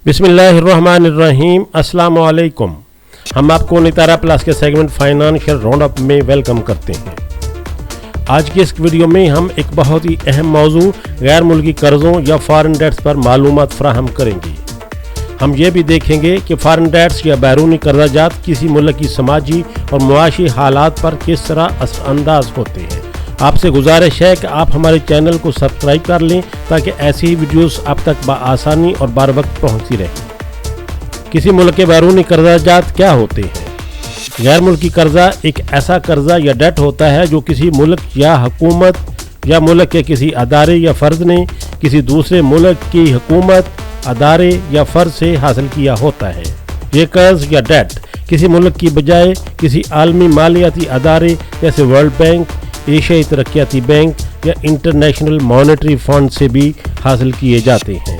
बिस्मिल्लाहिर्रहमानिर्रहीम, अस्सलाम वालेकुम। हम आपको नितारा प्लस के सेगमेंट फाइनेंशियल राउंड अप में वेलकम करते हैं। आज की इस वीडियो में हम एक बहुत ही अहम मौजू गैर मुल्की कर्ज़ों या फॉरेन डेट्स पर मालूमात फराहम करेंगे। हम ये भी देखेंगे कि फॉरेन डेट्स या बैरूनी कर्जाजात किसी मुल्क की समाजी और मुआशी हालात पर किस तरह असरअंदाज होते हैं। आपसे गुजारिश है कि आप हमारे चैनल को सब्सक्राइब कर लें ताकि ऐसी ही वीडियोस आप तक बआसानी और बार वक्त पहुँचती रहें। किसी मुल्क के बैरूनी कर्जाजात क्या होते हैं? गैर मुल्की कर्जा एक ऐसा कर्जा या डेट होता है जो किसी मुल्क या हुकूमत या मुल्क के किसी अदारे या फ़र्द ने किसी दूसरे मुल्क की हुकूमत, अदारे या फ़र्द से हासिल किया होता है। ये कर्ज या डेट किसी मुल्क की बजाय किसी आलमी मालियाती अदारे जैसे वर्ल्ड बैंक, एशियाई तरक्याती बैंक या इंटरनेशनल मॉनेटरी फंड से भी हासिल किए जाते हैं।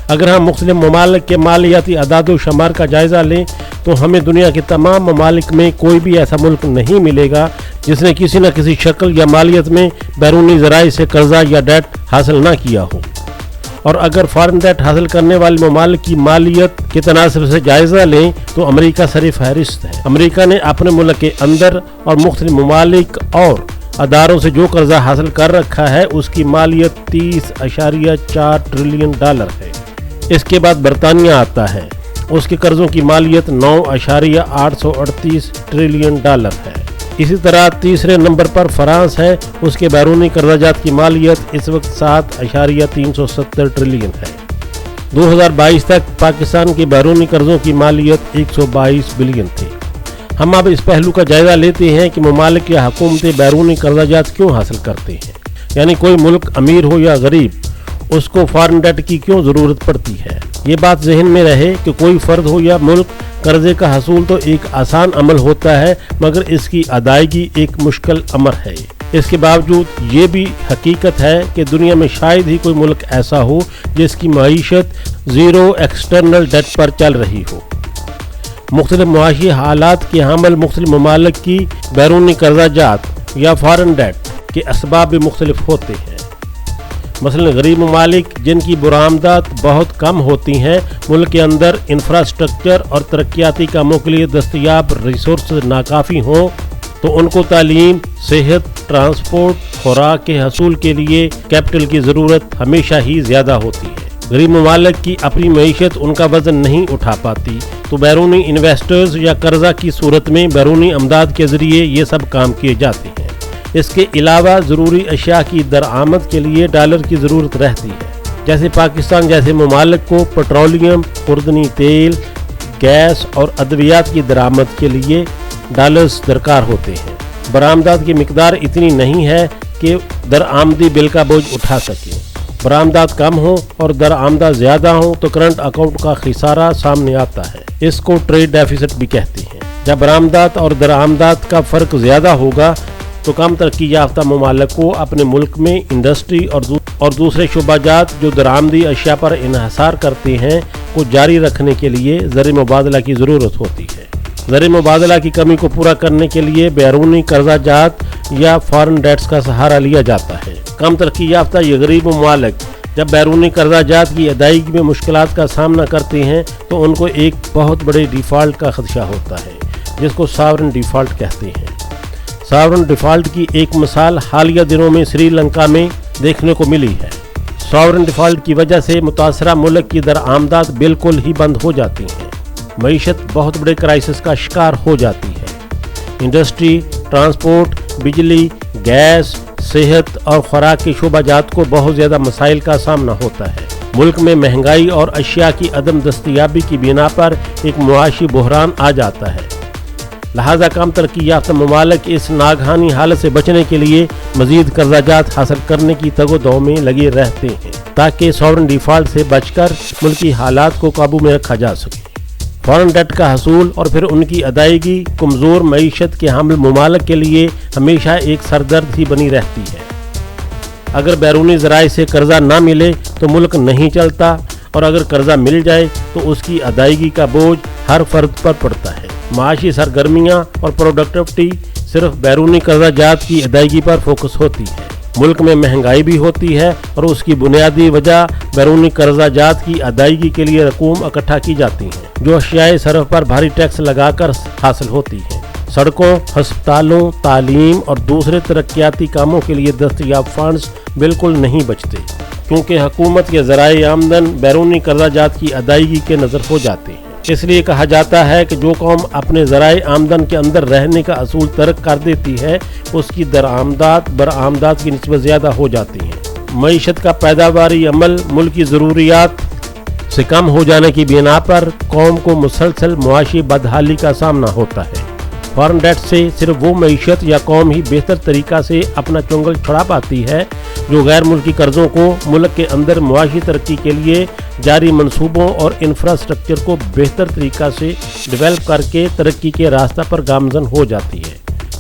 अगर हम मुख्तलिफ ममालिक के मालियाती अदाद शुमार का जायज़ा लें तो हमें दुनिया के तमाम ममालिक में कोई भी ऐसा मुल्क नहीं मिलेगा जिसने किसी न किसी शक्ल या मालियत में बैरूनी ज़राए से कर्जा या डेट हासिल ना किया हो। और अगर फॉरेन डेट हासिल करने वाले ममालिक की मालियत के तनासब से जायज़ा लें तो अमेरिका सर फहरिस्त है। अमेरिका ने अपने मुल्क के अंदर और मुख्तलिफ ममालिक और अदारों से जो कर्जा हासिल कर रखा है उसकी मालियत 30.4 ट्रिलियन डॉलर है। इसके बाद बरतानिया आता है, उसके कर्जों की मालियत 9.838 ट्रिलियन डॉलर है। इसी तरह तीसरे नंबर पर फ्रांस है, उसके बैरूनी कर्जाजात की मालियत इस वक्त 7.370 ट्रिलियन है। 2022 तक पाकिस्तान के बैरूनी कर्जों की मालियत 122 बिलियन थी। हम अब इस पहलू का जायज़ा लेते हैं कि ममालिक या हुकूमतें बैरूनी कर्जाजात क्यों हासिल करते हैं, यानी कोई मुल्क अमीर हो या गरीब उसको फॉरेन डेट की क्यों ज़रूरत पड़ती है। ये बात जहन में रहे कि कोई फ़र्द हो या मुल्क, कर्ज़े का हसूल तो एक आसान अमल होता है मगर इसकी अदायगी एक मुश्किल अमर है। इसके बावजूद ये भी हकीकत है कि दुनिया में शायद ही कोई मुल्क ऐसा हो जिसकी मईशत ज़ीरो एक्सटर्नल डेट पर चल रही हो। मुख्तलिफ मुआशी हालात के हामिल मुख्तलिफ ममालिक की बैरूनी कर्जाजात या फॉरेन डेट के असबाब भी मुख्तलिफ होते हैं। मसलन गरीब ममालिक जिनकी बरामदात बहुत कम होती हैं, मुल्क के अंदर इंफ्रास्ट्रक्चर और तरक्याती कामों के लिए दस्तयाब रिसोर्स नाकाफ़ी हों तो उनको तालीम, सेहत, ट्रांसपोर्ट, खुराक के हसूल के लिए कैपिटल की ज़रूरत हमेशा ही ज़्यादा होती है। गरीब ममालिक की अपनी मईशत उनका वज़न नहीं उठा पाती तो बैरूनी इन्वेस्टर्स या कर्जा की सूरत में बैरूनी अमदाद के ज़रिए ये सब काम किए जाते हैं। इसके अलावा ज़रूरी अशिया की दरआमद के लिए डॉलर की ज़रूरत रहती है। जैसे पाकिस्तान जैसे ममालिक को पेट्रोलियम, खुर्दनी तेल, गैस और अद्वियात की दरामद के लिए डॉलर्स दरकार होते हैं। बरामदात की मिकदार इतनी नहीं है कि दरआमदी बिल का बोझ उठा सकें। बरामदात कम हो और दरआमदा ज़्यादा हो तो करंट अकाउंट का खिसारा सामने आता है। इसको ट्रेड डेफिसिट भी कहते हैं। जब बरामदात और दरआमदात का फ़र्क ज़्यादा होगा तो कम तरक्की याफ्ता ममालिक को अपने मुल्क में इंडस्ट्री और दूसरे शुबाजात जो दरामदी अशिया पर इन्हसार करते हैं को जारी रखने के लिए ज़र मुबादला की ज़रूरत होती है। ज़र मुबादला की कमी को पूरा करने के लिए बैरूनी कर्जाजात या फॉरेन डेट्स का सहारा लिया जाता है। कम तरक्की याफ्ता ये गरीब ममालिक जब बैरूनी कर्जाजात की अदायगी में मुश्किलात का सामना करते हैं तो उनको एक बहुत बड़े डिफ़ॉल्ट का खदशा होता है जिसको सॉवरेन डिफ़ॉल्ट कहते हैं। सॉवरेन डिफ़ॉल्ट की एक मिसाल हालिया दिनों में श्रीलंका में देखने को मिली है। सॉवरेन डिफ़ॉल्ट की वजह से मुतासरा मुल्क की दरआमदात बिल्कुल ही बंद हो जाती हैं। मईशत बहुत बड़े क्राइसिस का शिकार हो जाती है। इंडस्ट्री, ट्रांसपोर्ट, बिजली, गैस, सेहत और खुराक के शोबाजात को बहुत ज़्यादा मसाइल का सामना होता है। मुल्क में महंगाई और अशिया की अदम दस्तयाबी की बिना पर एक मुआशी बहरान आ जाता है। लिहाजा कम तरक्की याफ्ता ममालिक इस नागहानी हालत से बचने के लिए मज़ीद कर्जाजात हासिल करने की तगोदौ में लगे रहते हैं ताकि सॉवरेन डिफ़ॉल्ट से बचकर मुल्की हालात को काबू में रखा जा सके। फॉरेन डेट का हसूल और फिर उनकी अदायगी कमज़ोर मईशत के हामिल ममालिक के लिए हमेशा एक सरदर्द ही बनी रहती है। अगर बैरूनी ज़राए से कर्जा ना मिले तो मुल्क नहीं चलता और अगर कर्जा मिल जाए तो उसकी अदायगी का बोझ हर फर्द पर पड़ता है। माशी सरगर्मियाँ और प्रोडक्टिविटी सिर्फ बैरूनी कर्जाजात की अदायगी पर फोकस होती है। मुल्क में महंगाई भी होती है और उसकी बुनियादी वजह बैरूनी कर्जा जात की अदायगी के लिए रकूम इकट्ठा की जाती हैं, जो अशियाए सरफ पर भारी टैक्स लगाकर हासिल होती हैं। सड़कों, हस्पतालों, तालीम और दूसरे तरक्याती कामों के लिए दस्तयाब फंड्स बिल्कुल नहीं बचते, क्योंकि हुकूमत के ज़राए आमदन बैरूनी कर्जा जात की अदायगी के नज़र हो जाते हैं। इसलिए कहा जाता है कि जो कौम अपने ज़राए आमदन के अंदर रहने का असूल तर्क कर देती है, उसकी दरामदात बरामदात की निस्बत ज़्यादा हो जाती है। मईशत का पैदावारी अमल मुल्क की ज़रूरियात से कम हो जाने की बिना पर कौम को मुसलसल मुआशी बदहाली का सामना होता है। फॉरेन डेट से सिर्फ वो मईशत या कौम ही बेहतर तरीका से अपना चुंगल छुड़ा पाती है जो गैर मुल्की कर्जों को मुल्क के अंदर मुआशी तरक्की के लिए जारी मंसूबों और इंफ्रास्ट्रक्चर को बेहतर तरीका से डेवलप करके तरक्की के रास्ता पर गामजन हो जाती है।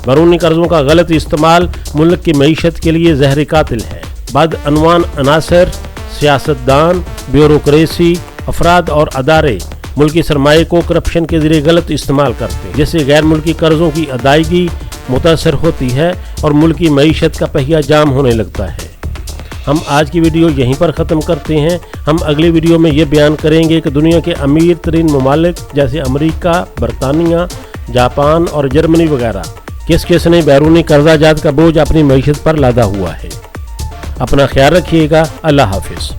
बैरूनी कर्जों का गलत इस्तेमाल मुल्क की मईशत के लिए जहर कातिल है। बदअनवान अनासर, सियासतदान, ब्यूरोक्रेसी, अफराद और अदारे मुल्की सरमाए को करप्शन के जरिए गलत इस्तेमाल करते हैं, जिससे गैर मुल्की कर्जों की अदायगी मुतासर होती है और मुल्की मईशत का पहिया जाम होने लगता है। हम आज की वीडियो यहीं पर ख़त्म करते हैं। हम अगली वीडियो में ये बयान करेंगे कि दुनिया के अमीर तरीन ममालिक जैसे अमेरिका, बरतानिया, जापान और जर्मनी वगैरह किस किस ने बैरूनी कर्जा जात का बोझ अपनी मईशत पर लादा हुआ है। अपना ख्याल रखिएगा। अल्लाह हाफिज़।